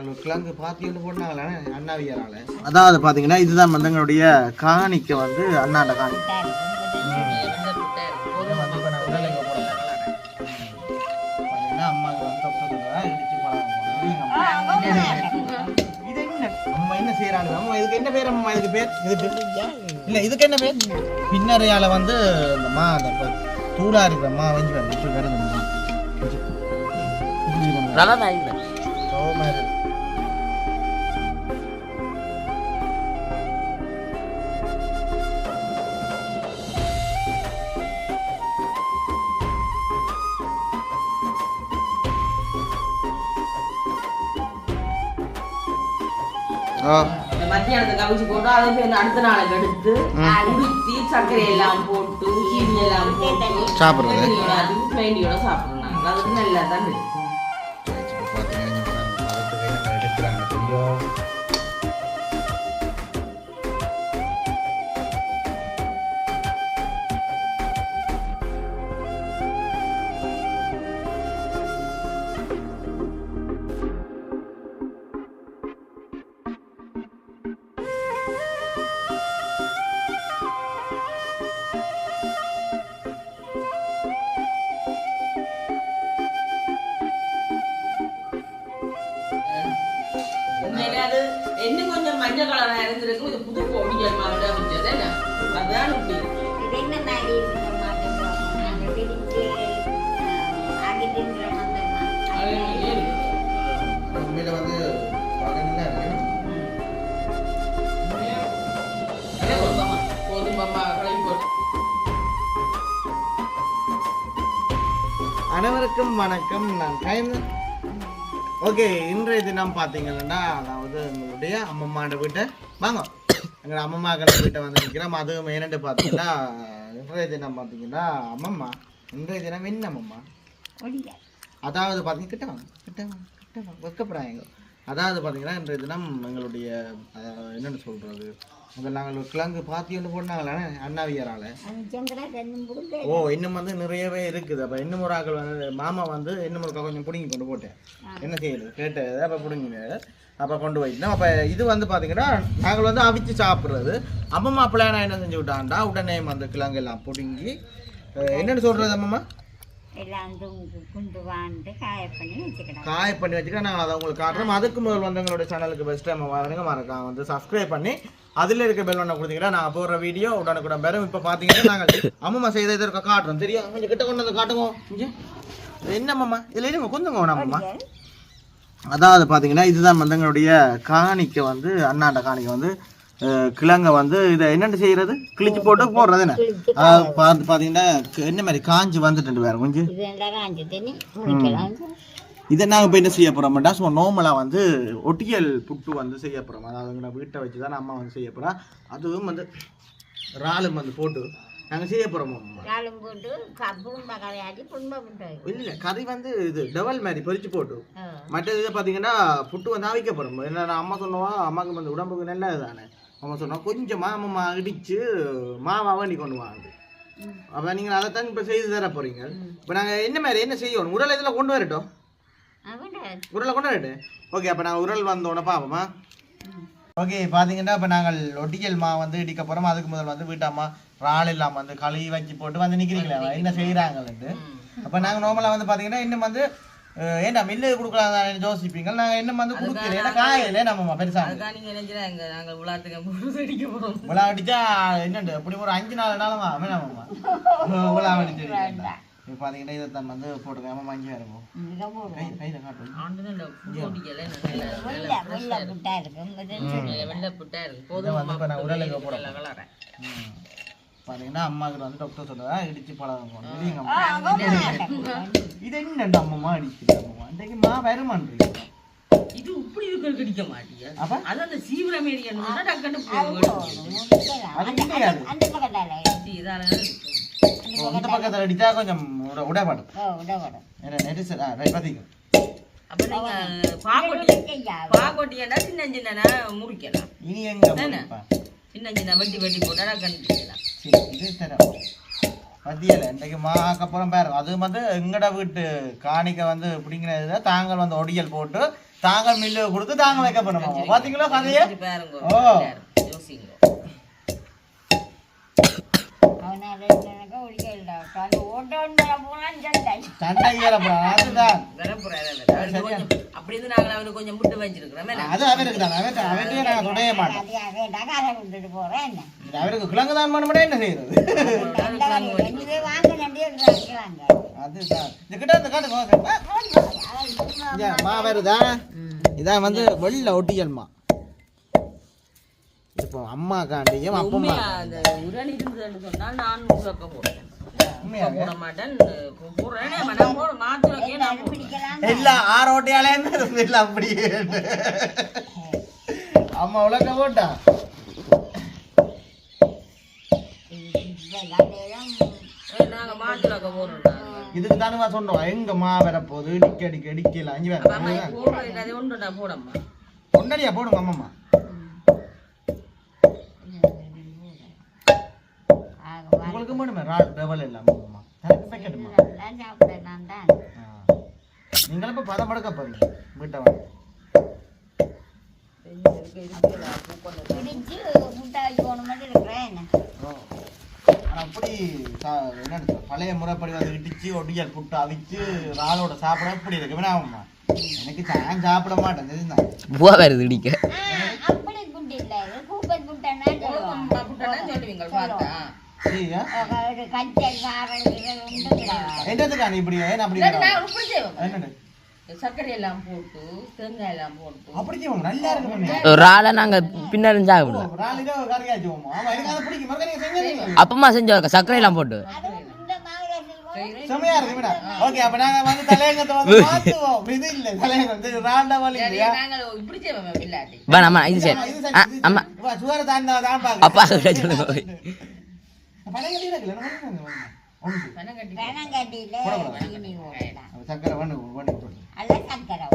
நாங்கள் கிழங்கு பாத்தியோன்னு போட்டாங்களே அண்ணாவியரால். அதாவது பார்த்தீங்கன்னா இதுதான் வந்து எங்களுடைய காணிக்க வந்து அண்ணாண்ட காணிக்க. என்ன செய்யறாங்க அம்மா? இதுக்கு என்ன பேர் அம்மா? இதுக்கு பேர் இல்ல, இதுக்கு என்ன பேர்? பின்னரையால வந்து இந்த மா அந்த தூளா இருக்கிற மா வஞ்சி வருது வருது மத்தியானத்தை கவிச்சு போட்டு அதை அடுத்த நாளைக்கு எடுத்து உடுத்தி சர்க்கரை எல்லாம் போட்டு சீனி எல்லாம் போட்டு சாப்பிடுறது சாப்பிடுறாங்க. அதுக்கு நல்லா தான் இருக்கு. இன்னும் கொஞ்சம் மஞ்சள் கலரா இருந்திருக்கும். இது புது பொடிகள் மாவிட வச்சது அதான் இப்படி அனைவருக்கும் வணக்கம். நான் கைந்து. ஓகே, இன்றைய தினம் பார்த்தீங்கன்னா அதாவது எங்களுடைய அம்மம்மாண்ட வீட்டை வாங்க எங்களோட அம்மம்மாக்கள வீட்டை வந்து நிற்கிறோம். அது மெயினட்டு பார்த்தீங்கன்னா இன்றைய தினம் பார்த்தீங்கன்னா அம்மம்மா இன்றைய தினம் என்ன அம்மம்மா? அதாவது பார்த்தீங்கன்னா கிட்ட வைக்கப்படுறாங்க. அதாவது பார்த்தீங்கன்னா இன்றைய தினம் எங்களுடைய என்னென்னு சொல்கிறது, அதில் நாங்கள் கிழங்கு பாத்தியோன்னு போட்டாங்களே அண்ணாவியரால். இன்னும் வந்து நிறையவே இருக்குது. அப்போ இன்னும் ஒரு ஆக்கள் வந்து மாமா வந்து இன்னும் ஒரு கொஞ்சம் பிடுங்கி கொண்டு போட்டேன். என்ன செய்யுது கேட்டது, அப்போ பிடுங்கினு அப்போ கொண்டு போயிட்டோம். அப்போ இது வந்து பார்த்தீங்கன்னா நாங்கள் வந்து அவிச்சு சாப்பிட்றது. அம்மம்மா பிள்ளைனா என்ன செஞ்சு விட்டாண்டா உடனே வந்து கிழங்கு எல்லாம் பிடுங்கி என்னென்னு சொல்கிறது அம்மம்மா காய பண்ணி வச்சுக்கிட்டா நாங்கள் அதை உங்களுக்கு காட்டுறோம். அதுக்கு முதல் வந்து எங்களுடைய சேனலுக்கு பெஸ்ட் டைம் வரணுங்க மறக்காம வந்து சப்ஸ்கிரைப் பண்ணி அதில் இருக்க பெல் ஒன்று கொடுத்தீங்கன்னா நாங்கள் போடுற வீடியோ உடனுக்குடன் பெறும். இப்போ பார்த்தீங்கன்னா நாங்கள் அம்மம்மா செய்த இது இருக்க காட்டுறோம். தெரியும், கொஞ்சம் கிட்ட கொண்டு வந்து காட்டுங்க. என்ன அம்மம்மா இதில் இருங்க கொஞ்சங்க அம்மம்மா. அதாவது பார்த்தீங்கன்னா இதுதான் வந்து எங்களுடைய காணிக்க வந்து அண்ணாண்ட காணிக்க வந்து கிழங்க வந்து இதை என்னென்னு செய்யறது கிழிச்சு போட்டு போடுறது. என்ன பார்த்து பார்த்தீங்கன்னா என்ன மாதிரி காஞ்சி வந்துட்டு வேற கொஞ்சம் இதை நாங்கள் இப்போ என்ன செய்ய போகிறோம்டா சும்மா நோமலாக வந்து ஒட்டியல் புட்டு வந்து செய்ய போகிறோம். அதாவது நான் வீட்டை வச்சு தான் அம்மா வந்து செய்ய போகிறோம். அதுவும் வந்து இறாலும் வந்து போட்டு நாங்கள் செய்ய போகிறோம். இல்லை கறி வந்து இது டபுள் மாதிரி பொரிச்சு போட்டு மற்ற இதை பார்த்தீங்கன்னா புட்டு வந்து அவிக்க போகிறோம். என்ன அம்மா சொன்னவா அம்மாவுக்கு வந்து உடம்புக்கு நல்லது தானே. அம்மா சொன்னோம் கொஞ்சமாக அம்மா இடித்து மாவாக நீ கொண்டு வாங்க. அப்போ நீங்கள் அதை தான் இப்போ செய்து தர போகிறீங்க. இப்போ நாங்கள் என்ன மாதிரி என்ன செய்யணும் உடல் இதில் கொண்டு வரட்டும். உருளை கொண்டு வரட்டு. ஓகே, அப்போ நாங்கள் உரல் வந்தோடனே பார்ப்போமா. ஓகே, பார்த்தீங்கன்னா இப்போ நாங்கள் ஒட்டியல் மா வந்து இடிக்க போகிறோம். அதுக்கு முதல் வந்து வீட்டாம்மா இறால் இல்லாமல் வந்து களி வச்சு போட்டு வந்து நிற்கிறீங்களா என்ன செய்கிறாங்கன்ட்டு. அப்போ நாங்கள் நார்மலாக வந்து பார்த்தீங்கன்னா இன்னும் வந்து ஏன்னா மில்லு கொடுக்கலாம் யோசிப்பீங்க. நாங்கள் இன்னும் வந்து கொடுக்கல ஏன்னா காயில நம்ம பெருசாக உலா அடிச்சா என்னண்டு அப்படி ஒரு 5-4 நாளுமா வேணாமாம்மா உலா அடிச்சு பார்த்தீங்கன்னா இதை தான் வந்து போட்டுருக்காம மஞ்சள் இருக்கும் கையில் காட்டும். நான் உடலுக்கு போடுறேன். பார்த்தீங்கன்னா அம்மாவுக்கு வந்து டாக்டர் சொல்லுவா இடிச்சு பழகம். இது என்ன அம்மம்மா அடிச்சுட்டு அம்மம்மா இன்றைக்கு மா வருமான்றீங்க. இது இப்படி இருக்க மாட்டீங்க. அப்ப அது அந்த சீவிரமேரியன் இந்த பக்கத்தில் அடித்தா கொஞ்சம் உடப்படும். அப்ப நீங்க பாக்கொட்டியா சின்ன சின்ன முறிக்கலாம். இனி எங்க சின்ன சின்ன வெட்டி வெட்டி போட்டா கண்டுக்கலாம். மத்தியில் இன்றைக்கு மாக்கப்புறம் பாருங்க அது வந்து எங்கட வீட்டு காணிக்க வந்து பிடிங்கிறது தாங்கள் வந்து ஒடியல் போட்டு தாங்க மில்லு கொடுத்து தாங்க வைக்க போறோம் பாத்தீங்களா கதையே ஓ அவருக்கு கிழங்குதான் பண்ண என்ன செய்யறது மா வருதா இதான் வந்து வெள்ள ஒட்டியல்மா இப்போ அம்மா காண்டியும் அப்பா இல்ல ஆரோட்டியாலே இல்ல அப்படி அம்மா உலக போட்டா இதுக்கு தானே சொன்னோம் எங்க மா வர போகுது இடிக்கல 5 பேர் ஒன்னடியா போடுங்க அம்மா உங்களுக்கு மட்டுமே டபுள் இல்லாம நீங்களும் இப்ப பதம் படுக்க போறீங்க வீட்டை அப்படி என்ன பழைய முறைப்படி வந்து இடிச்சு ஒடியால் புட்டு அவிச்சு ராளோட சாப்பிட இப்படி இருக்கு வேணாமா எனக்கு நான் சாப்பிட மாட்டேன் வருது இடிக்க என்னதுக்கான இப்படி அப்படி சர்க்கரை எல்லாம் போட்டு தேங்காய் எல்லாம் போட்டு அப்படி செய்வோம் நல்லா இருக்கு ஒரு ஆளை நாங்க பின்னாடி சாப்பிடுவோம் அப்பமா செஞ்சோம் சர்க்கரை எல்லாம் போட்டு செமையா இருக்கு மேடம் ஓகே அப்ப நாங்க வந்து தலையங்கத்தை வந்து மாத்துவோம் இது இல்ல தலையங்கம் வந்து ராண்டவல் இல்லையா நாங்க இப்படி செய்வோம் இல்லாட்டி வா அம்மா இது சரி அம்மா வா சுவர தாண்டா தான் பாக்க அப்பா சொல்லுங்க பணங்கட்டி இருக்குல ஒன்று பணங்கட்டில சக்கரை வந்து அல்ல சக்கரை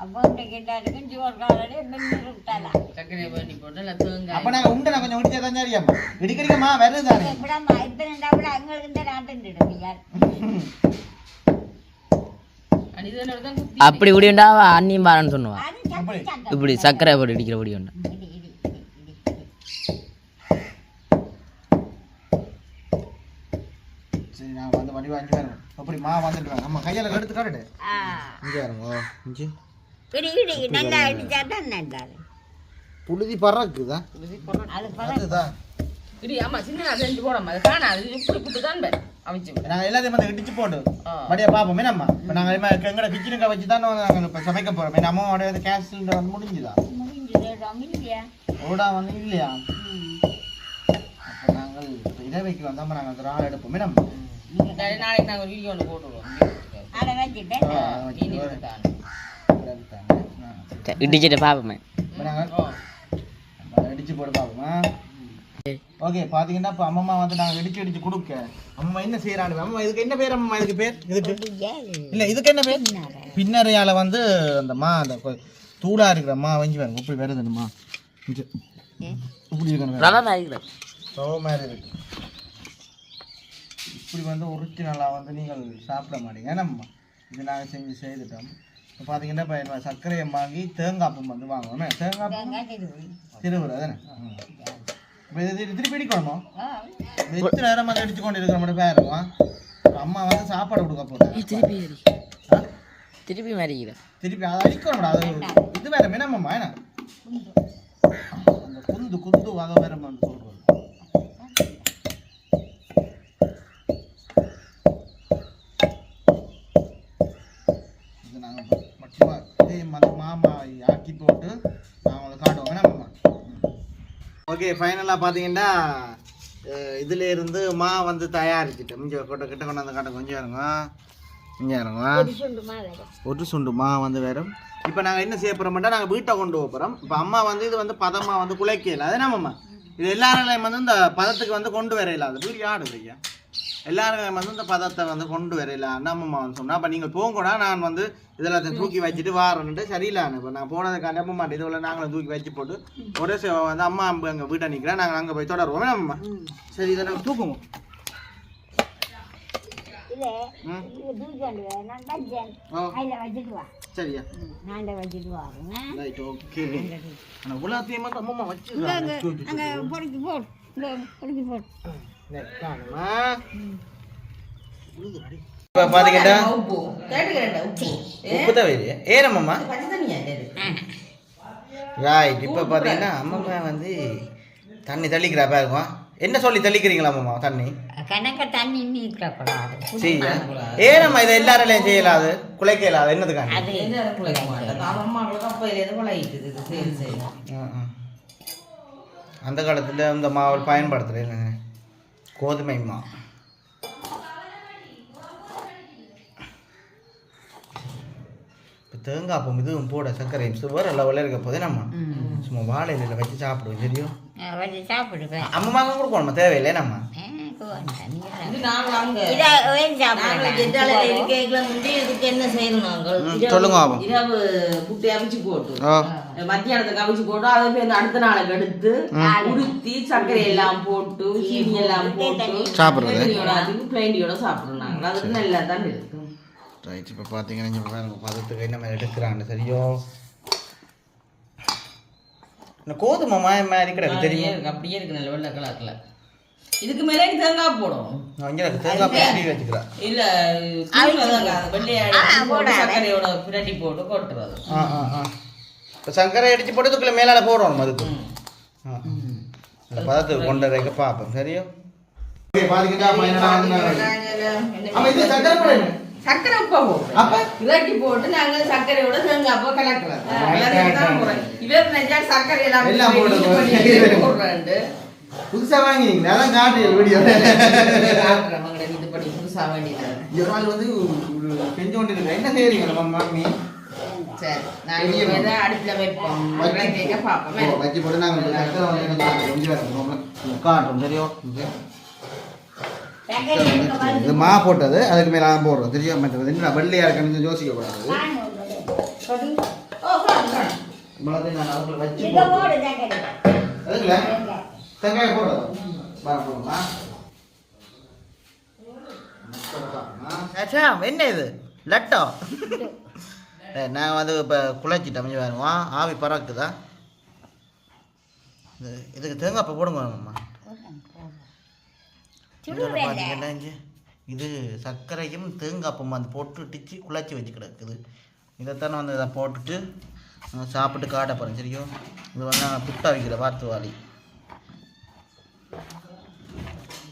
அப்போ கேட்டாருக்கு ஜோர்காரே மென்னுட்டால சக்கரை பண்ணி போட்டு தேங்காய் அப்ப நாங்க உண்டன கொஞ்சம் உடிச்சா தான் சரியாமா இடிக்கடிக்கமா வருதானே இப்படமா இப்ப கூட அங்களுக்கு இந்த நாட்டுண்டிடு யார் அப்படி உடியண்டா அண்ணியும் பாருன்னு சொன்னுவா இப்படி சக்கரை போட்டு இடிக்கிற உடியண்டா சரி நான் வந்து வடிவா 5 பேரும் அப்படி மா வந்துட்டு நம்ம கையால எடுத்து காட்டுடு இங்க வரங்க இங்க இடி நல்லா அடிச்சா தான் நல்லா புழுதி பறக்குதா அது பறக்குதா இடி ஆமா சின்ன செஞ்சு போடமா அது காணா அது இப்படி புட்டு தான் பே அவிச்சு நாங்க எல்லாத்தையும் வந்து இடிச்சு போடு மடியா பாப்போம் என்னம்மா இப்ப நாங்க எங்கட கிச்சனுக்கு வச்சு தான் நாங்க இப்ப சமைக்க போறோம் நம்ம அம்மாவோட கேஸ் சிலிண்டர் வந்து முடிஞ்சுதா இல்லையா ஓடா வந்து இல்லையா அப்ப நாங்க இரவைக்கு வந்தாம நாங்க அந்த ராள் எடுப்போம் என்னம்மா நாளைக்கு நாங்க ஒரு வீடியோ ஒன்று போட்டுருவோம் அதை வச்சுட்டேன் இடிச்சிட்டு பாப்போமே இடிச்சு போட்டு பாப்போமா ஓகே பாத்தீங்கன்னா இப்ப அம்மா வந்து நாங்க இடிச்சு கொடுக்க அம்மா என்ன செய்யறாங்க அம்மா இதுக்கு என்ன பேர் அம்மா இதுக்கு பேர் இதுக்கு இல்ல இதுக்கு என்ன பேர் பின்னரையால வந்து அந்த மா அந்த தூளா இருக்கிற மா வஞ்சி பாருங்க இப்படி வருதுமா இப்படி இருக்கணும் சோமாரி இருக்கு இப்படி வந்து ஒரிஜினலாக வந்து நீங்கள் சாப்பிட மாட்டீங்க நம்ம இது நாங்கள் செஞ்சு செய்துட்டோம் இப்போ பார்த்தீங்கன்னா இப்போ சர்க்கரையை வாங்கி தேங்காய்ப்பம் வந்து வாங்குவோமே தேங்காய் திருவுரு அதானே இப்போ இது திருப்பி அடிக்கணுமோ எத்தனை நேரம் அதை அடிச்சு கொண்டு இருக்கிற மட்டும் பேருமா அம்மா வந்து சாப்பாடு கொடுக்க போகிறேன் திருப்பி மாறிக்கிறேன் திருப்பி அதை அடிக்கணும் அது இது வேற மினமம்மா என்ன அந்த குந்து அதை வேற சொல்கிறோம் மாமா ஆக்கி போட்டு நான் உங்களுக்கு காட்டுவோம் வேணாமா ஓகே ஃபைனலாக பார்த்தீங்கன்னா இதுல இருந்து மா வந்து தயாரிச்சுட்டு இங்கே கிட்ட கொண்டாந்து காட்ட கொஞ்சம் இருங்க இங்கே இருங்க ஒரு சுண்டு மா வந்து வேறும் இப்போ நாங்கள் என்ன செய்ய போகிறோம்னா நாங்கள் வீட்டை கொண்டு போகிறோம் இப்போ அம்மா வந்து இது வந்து பதமாக வந்து குலைக்கல அது என்னம்மா இது எல்லாரையும் வந்து இந்த பதத்துக்கு வந்து கொண்டு வரையில அது வீடு ஆடுது ஐயா எல்லாரும் வந்து இந்த பதத்தை வந்து கொண்டு வரையில அண்ணாம்மா வந்து சொன்னா அப்போ நீங்கள் போங்கூடா நான் வந்து இதெல்லாம் தூக்கி வச்சுட்டு வாரன்ட்டு சரியில்லான்னு இப்போ நான் போனதுக்கு அனுப்ப மாட்டேன் இதுல நாங்களும் தூக்கி வச்சு போட்டு ஒரே வந்து அம்மா எங்கள் வீட்டை நிற்கிறேன் நாங்கள் அங்கே போய் தொடருவோம் அம்மா சரி இதை நாங்கள் தூக்குவோம் சரியா ரைட் ஓகே ஆனா உலகத்தையும் மட்டும் அம்மா வச்சிருக்காங்க இப்போ பாத்தீங்கன்னா உப்பு தான் வேறு ஏறம்மா ரைட் இப்போ பார்த்தீங்கன்னா அம்மம்மா வந்து தண்ணி தெளிக்கிறா பாருக்கும் என்ன சொல்லி தெளிக்கிறீங்களா அம்மம்மா தண்ணி கணக்க தண்ணி நீக்கக்கூடாது சரியா ஏனம்மா இதை எல்லாராலையும் செய்யலாது குலைக்க இயலாது என்னதுக்காக அது அந்த காலத்தில் இந்த மாவு பயன்படுத்துகிறேன் கோதுமை மா இப்போ தேங்காய் பூ இதுவும் போட சர்க்கரையும் சுவர் லெவலில் இருக்க போதே நம்ம சும்மா வாழை இலையில் வச்சு சாப்பிடுவோம் தெரியும் வச்சு சாப்பிடுவேன் அம்மாங்க கொடுக்கணுமா தேவையில்லை நம்ம சொல்லுங்க புட்டி அவிச்சு போட்டு மத்தியானத்துக்கு அவிச்சு போட்டு அதை போய் அடுத்த நாளுக்கு எடுத்து உடுத்தி சர்க்கரை எல்லாம் போட்டு சீனி எல்லாம் போட்டு சாப்பிடுறது பிளேண்டியோட சாப்பிடுறாங்க அது நல்லா தான் இருக்கு ரைட் இப்போ பார்த்தீங்கன்னா பதத்துக்கு என்ன மாதிரி எடுக்கிறான்னு சரியோ இந்த கோதுமை மாதிரி கிடக்கு தெரியும் அப்படியே இருக்கு நல்ல வெள்ளை கலர்ல இதுக்கு மேலே தேங்காய் போடும் தேங்காய் பிரட்டி வச்சுக்கிறேன் இல்ல சர்க்கரையோட பிரட்டி போட்டு கொட்டுறது இப்போ சர்க்கரை அடிச்சு போட்டு இதுக்குள்ள மேலால போடுறோம் அதுக்கு அந்த பதத்துக்கு கொண்டு வைக்க பார்ப்போம் சரியோ சர்க்கரை உப்பா போட்டு இறக்கி போட்டு நாங்க சர்க்கரையோட தேங்காய் பூ கலக்குறோம் இவர் நினைச்சா சர்க்கரை எல்லாம் போடுறாண்டு புதுசா வாங்கினீங்களா அதான் காட்டு வீடியோ இது பண்ணி புதுசா வேண்டியது இவரால் வந்து செஞ்சு கொண்டு இருக்க என்ன செய்யறீங்க நம்ம மாமி சரி நான் அடுப்புல வைப்போம் பார்ப்போம் வச்சு போட்டு நாங்கள் காட்டுறோம் தெரியும் இது மா போட்டது அதுக்கு மேலே போடுறோம் தெரியும் மற்றது என்ன வெள்ளையா இருக்கணும்னு யோசிக்க கூடாது நான் அதுக்குள்ள வச்சு அதுக்குள்ள தேங்காய் போடுறதா என்ன இது லட்டோ நான் வந்து இப்போ குழைச்சிட்டு அமைஞ்சு வருவோம் ஆவி பறக்குதா இதுக்கு தேங்காய் போடுங்க அம்மா பார்த்தீங்கன்னா இது சர்க்கரையும் தேங்காய் வந்து போட்டு டிச்சு குழச்சி வச்சு கிடக்குது இதைத்தானே வந்து இதை போட்டுட்டு சாப்பிட்டு காட்ட போகிறேன் சரியோ இது வந்து நாங்கள் புட்டா வைக்கிற வார்த்து வாளி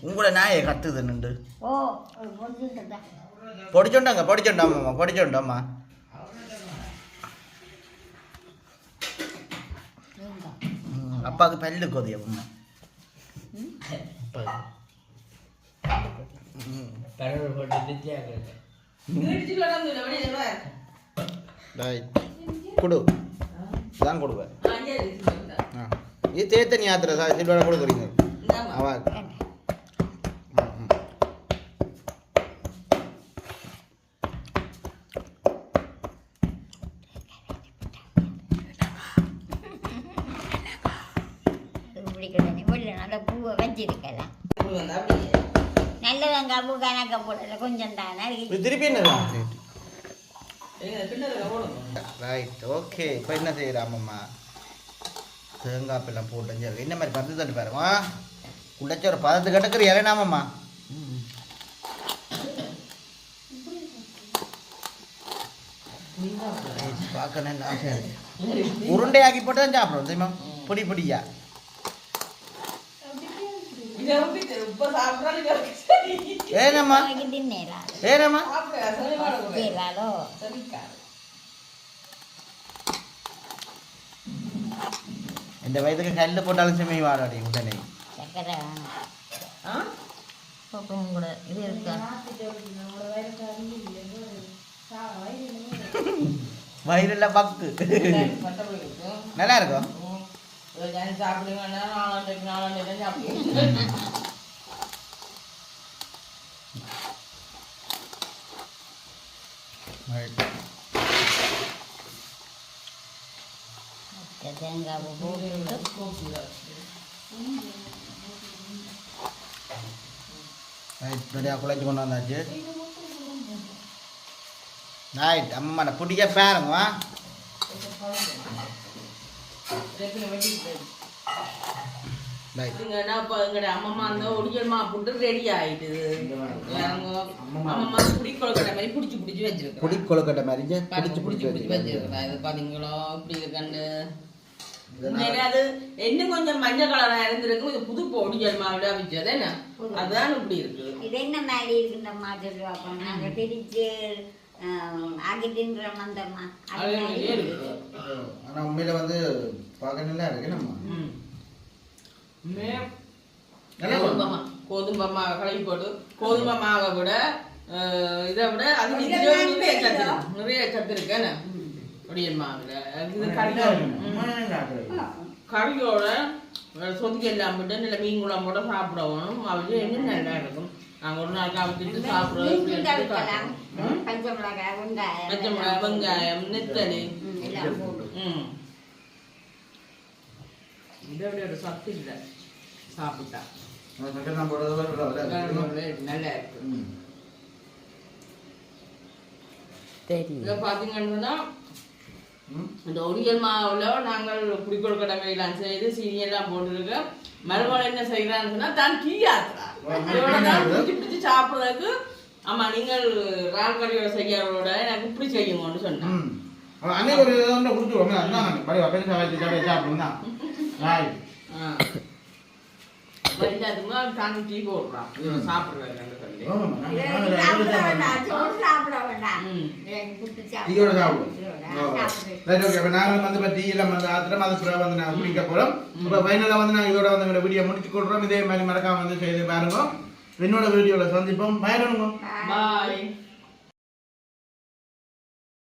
உங்களோட நாயை கத்துது நின்று பொடிச்சோண்டாம்மா பொடிச்சோண்டாம்மா அப்பாவுக்கு பல்லு கொதியம்மா கொடு தான் கொடுவேன் இது தேத்தனி யாத்திரை சார் சில்வரை கொடுக்குறீங்க அவா நல்ல பூவை வச்சிருக்கலாம் நல்ல வெங்காய் பூ கணக்க போடல கொஞ்சம் தானே திருப்பி என்ன ரைட் ஓகே இப்போ என்ன செய்யறாமம்மா தேங்காய் எல்லாம் போட்டு என்ன மாதிரி பத்து தட்டு பாருமா குடைச்ச ஒரு பதத்து கிடக்குற இறனாமம்மா பார்க்க நல்ல ஆசையா இருக்கு உருண்டையாக்கி போட்டு தான் சாப்பிடுவோம் தெரியுமா பொடி பொடியா ஏனம்மா ஏனம்மா இந்த வயதுக்கு கல்லு போட்டாலும் செம்மை வாடாடி உடனே கூட இது இருக்கா வயிறுல பக்கு நல்லா இருக்கும் தேங்காய் நிறையா குழைச்சி கொண்டு வந்தாச்சு ரைட் அம்மா பிடிக்க பாருங்க அம்மம்மா அந்த ஒடியல்மா போட்டு ரெடி ஆயிடுது அம்மம்மா புடி கொழுக்கட்டை மாதிரி புடிச்சு புடிச்சு வச்சிருக்கேன் புடி கொழுக்கட்டை மாதிரி புடிச்சு புடிச்சு வச்சிருக்கேன் இது பாத்தீங்களா இப்படி இருக்கண்டு அது இன்னும் கொஞ்சம் மஞ்சள் கலரா இருந்திருக்கும் இது புது ஒடியல் மாவிட வச்சது என்ன அதுதான் இப்படி இருக்கு இது என்ன மாதிரி இருக்குன்ற மாதிரி சொல்லுவாங்க நாங்க பிரிச்சு ஆகிட்டின்ற மந்தம்மா ஆனா உண்மையில வந்து பார்க்க நல்லா இருக்கு நம்ம கோதுமை மாவை கலக்கி போட்டு கோதுமை மாவை விட இதை விட அது நிறைய சத்து இருக்கு ஒடியல் மாவுல இது கறியோட சொதுக்கி எல்லாம் போட்டு நல்ல மீன் குழம்போட சாப்பிடணும் அவரு என்ன நல்லா இருக்கும் நாங்கள் ஒரு நாளைக்கு அவர்கிட்ட சாப்பிடுறோம் பச்சை மிளகாய் வெங்காயம் நெத்தலி இதை விட ஒரு சத்து இல்லை சாப்பிட்டா நல்லா இருக்கு இதை பார்த்தீங்கன்னா இந்த ஒடியல் மாவுல நாங்கள் புடிக்கொள் கடமையெல்லாம் செய்து சீனியெல்லாம் போட்டுருக்க மறுபடியும் என்ன செய்யறான்னு சொன்னா தான் டீ ஆத்துறா பிடிச்சி சாப்பிட்றதுக்கு ஆமா நீங்கள் ரால் கறியோட செய்யறதோட எனக்கு இப்படி செய்யுங்கன்னு சொன்னேன் தான் டீ போடுறான் சாப்பிடுறேன் சாப்பிட வேண்டாம் குடிக்க போறோம் ஃபைனலா வந்து நாங்க இதோட வந்து வீடியோ முடிச்சு கொள்றோம் இதே மாதிரி மறக்காம வந்து செய்து பாருங்க என்னோட வீடியோல சந்திப்போம் பாய்.